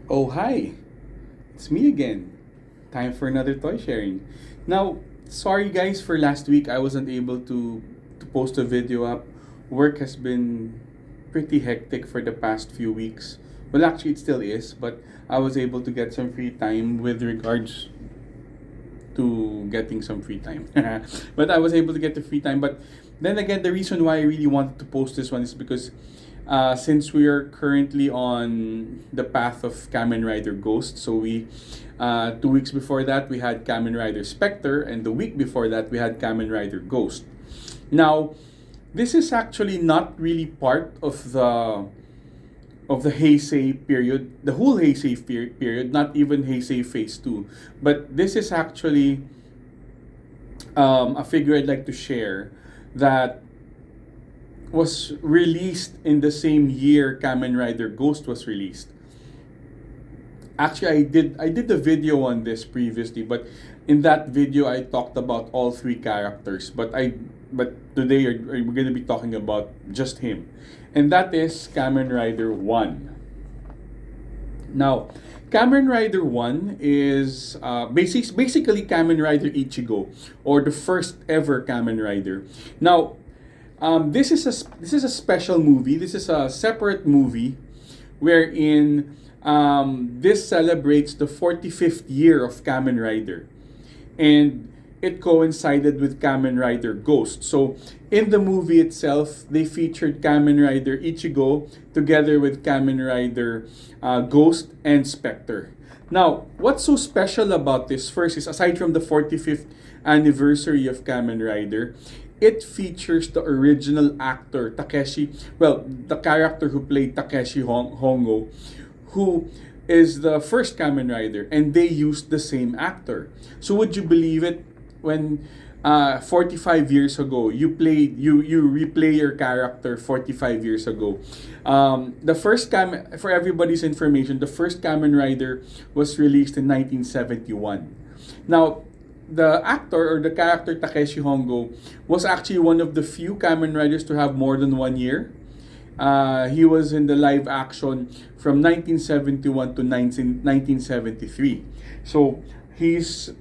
Oh, hi! It's me again. Time for another toy sharing. Now, sorry guys for last week. I wasn't able to post a video up. Work has been pretty hectic for the past few weeks. Well, actually, it still is, but I was able to get some free time with regards to getting some free time. But I was able to get the free time. But then again, the reason why I really wanted to post this one is because since we are currently on the path of Kamen Rider Ghost, so we 2 weeks before that we had Kamen Rider Specter, and the week before that we had Kamen Rider Ghost. Now, this is actually not really part of the Heisei period, the whole Heisei period, not even Heisei Phase 2. But this is actually a figure I'd like to share that was released in the same year Kamen Rider Ghost was released. Actually, I did a video on this previously, but in that video I talked about all three characters. But today we're going to be talking about just him, and that is Kamen Rider One. Now, Kamen Rider One is basically Kamen Rider Ichigo, or the first ever Kamen Rider. Now, this is a special movie. This is a separate movie wherein this celebrates the 45th year of Kamen Rider, and it coincided with Kamen Rider Ghost. So in the movie itself, they featured Kamen Rider Ichigo together with Kamen Rider Ghost and Specter. Now, what's so special about this first is, aside from the 45th anniversary of Kamen Rider, it features the original actor Takeshi, well, the character who played Takeshi Hongo, who is the first Kamen Rider, and they used the same actor. So would you believe it, when 45 years ago you replay your character 45 years ago? The first for everybody's information, the first Kamen Rider was released in 1971. Now, the actor or the character Takeshi Hongo was actually one of the few Kamen Riders to have more than 1 year. He was in the live action from 1971 to 1973. So he's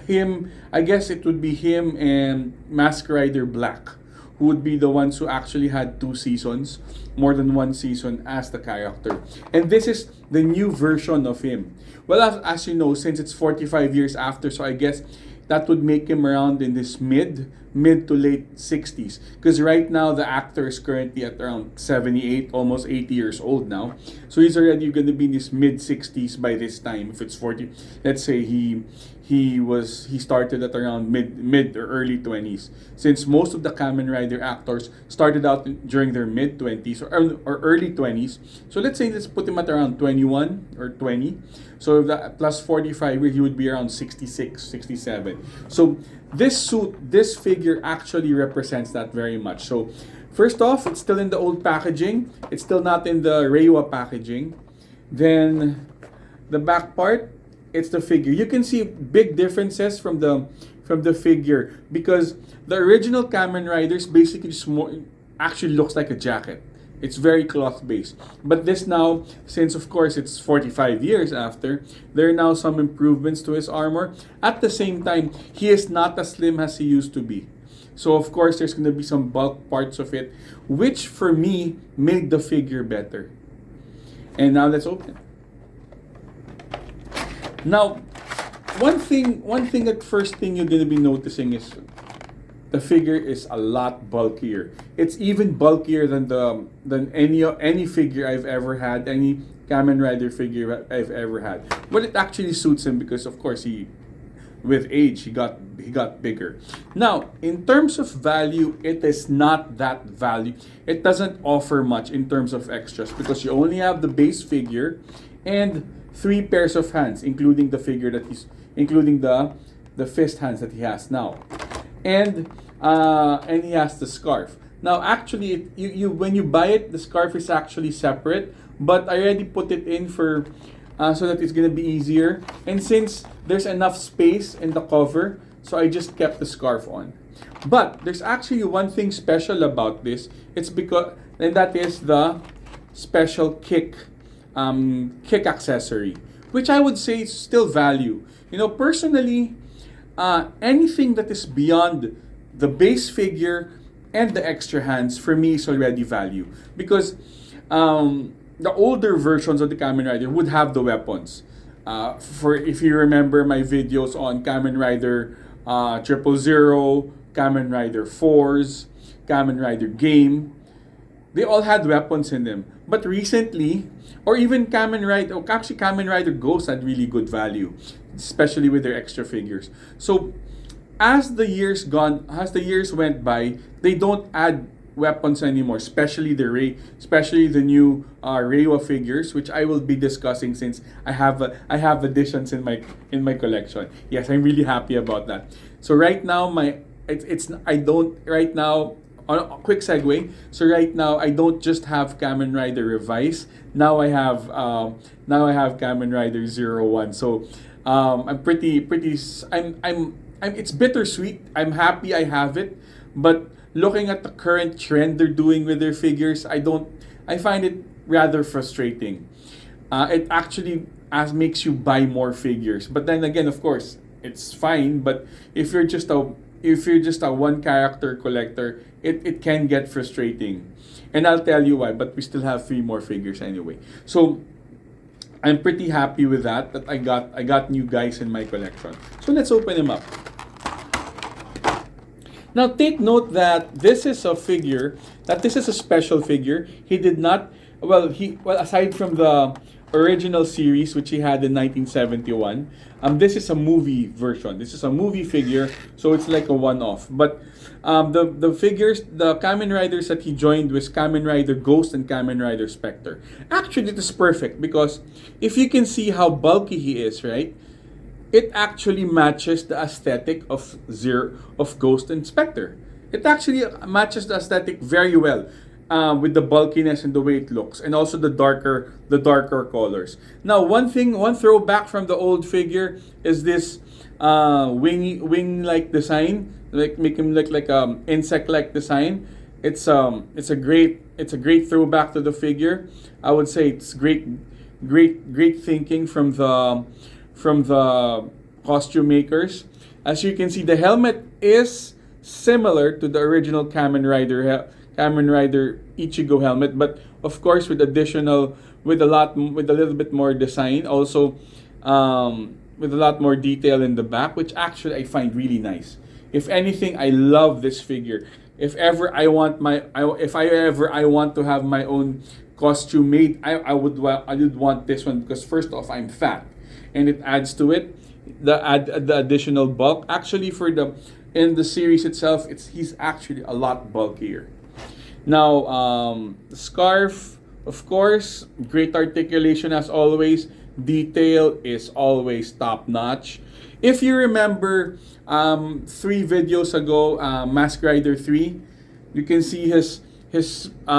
him. I guess it would be him and Mask Rider Black, who would be the ones who actually had 2 seasons, more than 1 season as the character. And this is the new version of him. Well, as you know, since it's 45 years after, so I guess that would make him around in his mid to late 60s, because right now the actor is currently at around 78, almost 80 years old now. So he's already going to be in his mid 60s by this time. If it's 40, let's say he started at around mid or early 20s, since most of the Kamen Rider actors started out during their mid 20s or early 20s. So let's put him at around 21 or 20. So if that plus 45, he would be around 66, 67. So this figure actually represents that very much. So first off, it's still in the old packaging. It's still not in the Reiwa packaging. Then the back part, it's the figure. You can see big differences from the figure, because the original Kamen Riders basically actually looks like a jacket. It's very cloth based. But this now, since of course it's 45 years after, there are now some improvements to his armor. At the same time, he is not as slim as he used to be. So of course there's going to be some bulk parts of it, which for me made the figure better. And now let's open it. Now, first thing you're going to be noticing is the figure is a lot bulkier. It's even bulkier than any figure I've ever had, any Kamen Rider figure I've ever had. But it actually suits him because of course with age he got bigger. Now, in terms of value, it is not that value. It doesn't offer much in terms of extras, because you only have the base figure and 3 pairs of hands, including the fist hands that he has now, and he has the scarf. Now, actually, you when you buy it, the scarf is actually separate, but I already put it in for so that it's gonna be easier. And since there's enough space in the cover, so I just kept the scarf on. But there's actually one thing special about this. And that is the special kick kick accessory, which I would say is still value. Personally, anything that is beyond the base figure and the extra hands for me is already value, because the older versions of the Kamen Rider would have the weapons. For if you remember my videos on Kamen Rider 000, Kamen Rider 4s, Kamen Rider Game, they all had weapons in them. But recently, or even Kamen Rider Ghost had really good value, especially with their extra figures. So as the years went by, they don't add weapons anymore, especially especially the new Reiwa figures, which I will be discussing since I have additions in my collection. Yes, I'm really happy about that. So right now it's I don't right now on a quick segue. So right now I don't just have Kamen Rider Revise. Now I have Kamen Rider 01. So I'm pretty I'm it's bittersweet. I'm happy I have it, but looking at the current trend they're doing with their figures, I find it rather frustrating. It actually makes you buy more figures. But then again, of course, it's fine. But if you're just a one character collector, it can get frustrating. And I'll tell you why, but we still have 3 more figures anyway. So I'm pretty happy with that I got new guys in my collection. So let's open them up. Now take note that this is a special figure. He did not aside from the original series which he had in 1971, this is a movie version. This is a movie figure, so it's like a one-off. But the figures, the Kamen Riders that he joined was Kamen Rider Ghost and Kamen Rider Specter. Actually, it is perfect because if you can see how bulky he is, right? It actually matches the aesthetic of Ghost and Specter. It actually matches the aesthetic very well, with the bulkiness and the way it looks, and also the darker colors. Now, one throwback from the old figure is this wing-like design, like make him look like insect-like design. It's a great throwback to the figure. I would say it's great thinking from the costume makers. As you can see, the helmet is similar to the original Kamen Rider Ichigo helmet, but of course with a little bit more design, also with a lot more detail in the back, which actually I find really nice. If anything, I love this figure. If ever I want to have my own costume made, I would want this one, because first off, I'm fat, and it adds to it the additional bulk. Actually, in the series itself, he's actually a lot bulkier. Now, the scarf, of course, great articulation as always. Detail is always top notch. If you remember 3 videos ago, Mask Rider 3, you can see his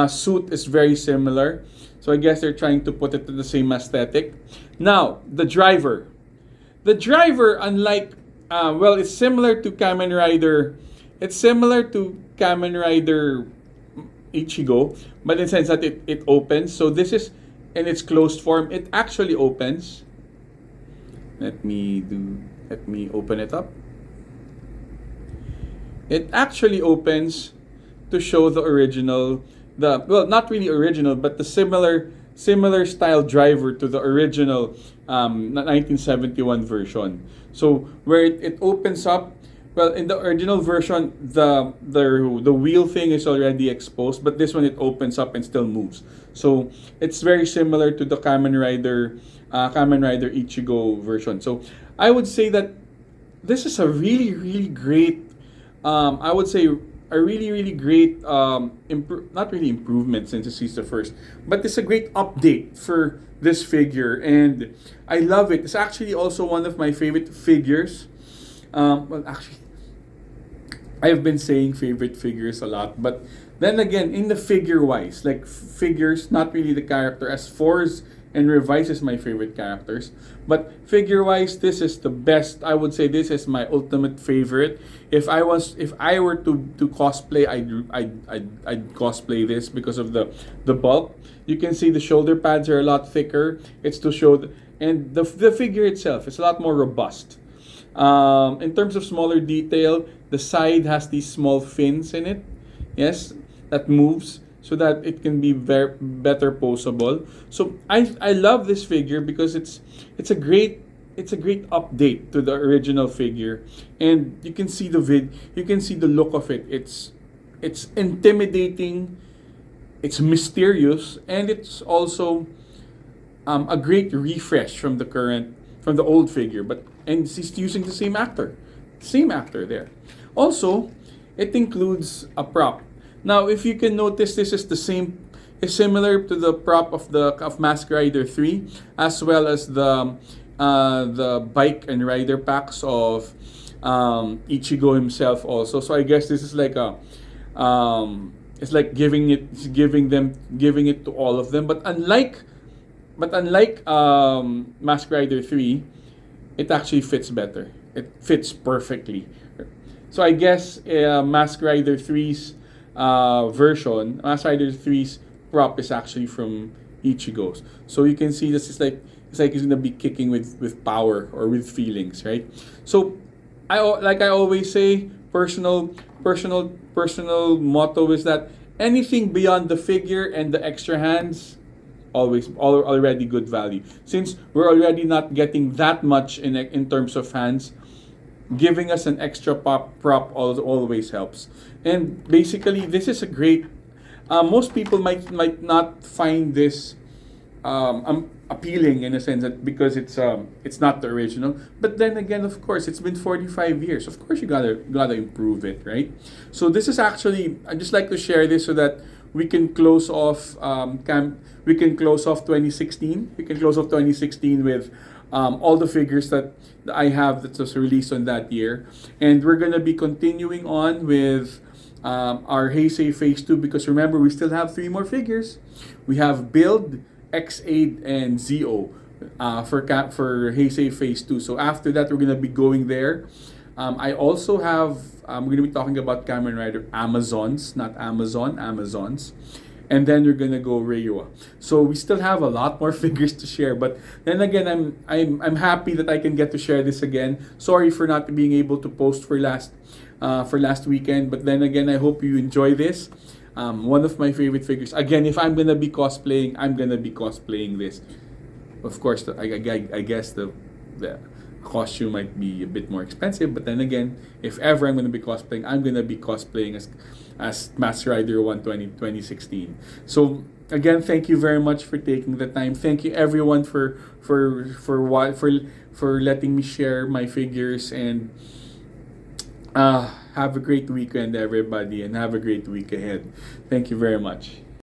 suit is very similar. So I guess they're trying to put it to the same aesthetic. Now, the driver. The driver, unlike, it's similar to Kamen Rider. It's similar to Kamen Rider Ichigo, but in the sense that it opens. So this is in its closed form. It actually opens. Let me open it up. It actually opens to show the original, not really original, but the similar style driver to the original 1971 version. So where it opens up, in the original version, the wheel thing is already exposed, but this one it opens up and still moves. So it's very similar to the Kamen Rider Ichigo version. So I would say that this is a really, really great, I would say a really, really great, not really improvement since this is the first, but it's a great update for this figure, and I love it. It's actually also one of my favorite figures. Actually, I've been saying favorite figures a lot, but then again, in the figure wise, like figures, not really the character, as 4s and revises my favorite characters. But figure-wise, this is the best. I would say this is my ultimate favorite. If I were to cosplay, I'd cosplay this because of the bulk. You can see the shoulder pads are a lot thicker. It's to show, and the figure itself is a lot more robust. In terms of smaller detail, the side has these small fins in it. Yes, that moves so that it can be better poseable. So I love this figure because it's a great update to the original figure, and you can see you can see the look of it. It's intimidating, it's mysterious, and it's also a great refresh from the old figure, but and he's using the same actor there. Also, it includes a prop. Now, if you can notice, this is similar to the prop of Mask Rider 3, as well as the bike and rider packs of Ichigo himself also. So I guess this is like it's like giving it to all of them. But unlike Mask Rider 3, it actually fits better. It fits perfectly. So I guess Mask Rider 3's Mask Rider 3's prop is actually from Ichigo's. So you can see this is like he's gonna be kicking with power or with feelings, right? So I always say, personal motto is that anything beyond the figure and the extra hands, already good value. Since we're already not getting that much in terms of hands, giving us an extra prop always helps. And basically, this is a great. Most people might not find this appealing in a sense that because it's not the original. But then again, of course, it's been 45 years. Of course, you gotta improve it, right? So this is actually, I just like to share this so that we can close off 2016. We can close off 2016 with all the figures that I have that was released on that year, and we're gonna be continuing on with our Heisei Phase 2, because remember, we still have 3 more figures. We have Build, X8, and Zeo for Heisei Phase 2. So after that, we're gonna be going there. I also have, we're gonna be talking about Kamen Rider Amazons, not Amazon, Amazons. And then we're gonna go Reiwa. So we still have a lot more figures to share. But then again, I'm happy that I can get to share this again. Sorry for not being able to post for last weekend. But then again, I hope you enjoy this. One of my favorite figures. Again, if I'm gonna be cosplaying, I'm gonna be cosplaying this. Of course, I guess the costume might be a bit more expensive, but then again, if ever I'm going to be cosplaying, I'm going to be cosplaying as Mask Rider 1 2016. So again, thank you very much for taking the time. Thank you everyone for letting me share my figures, and have a great weekend everybody, and have a great week ahead. Thank you very much.